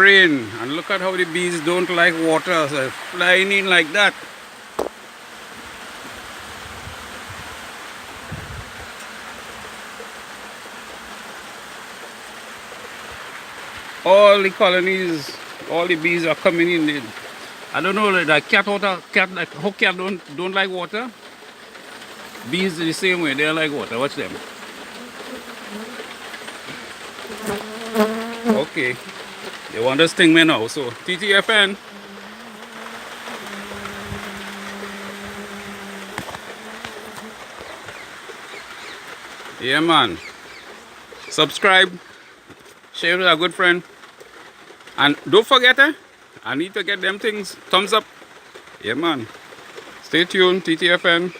rain. And look at how the bees don't like water. So they're flying in like that. All the colonies, all the bees are coming in. I don't know, like that cat water, cat like how cat don't like water. Bees the same way, they like water. Watch them. Okay, they want to sting me now. So TTFN. Yeah, man. Subscribe, share with a good friend, and don't forget, I need to get them things thumbs up. Yeah, man. Stay tuned, TTFN.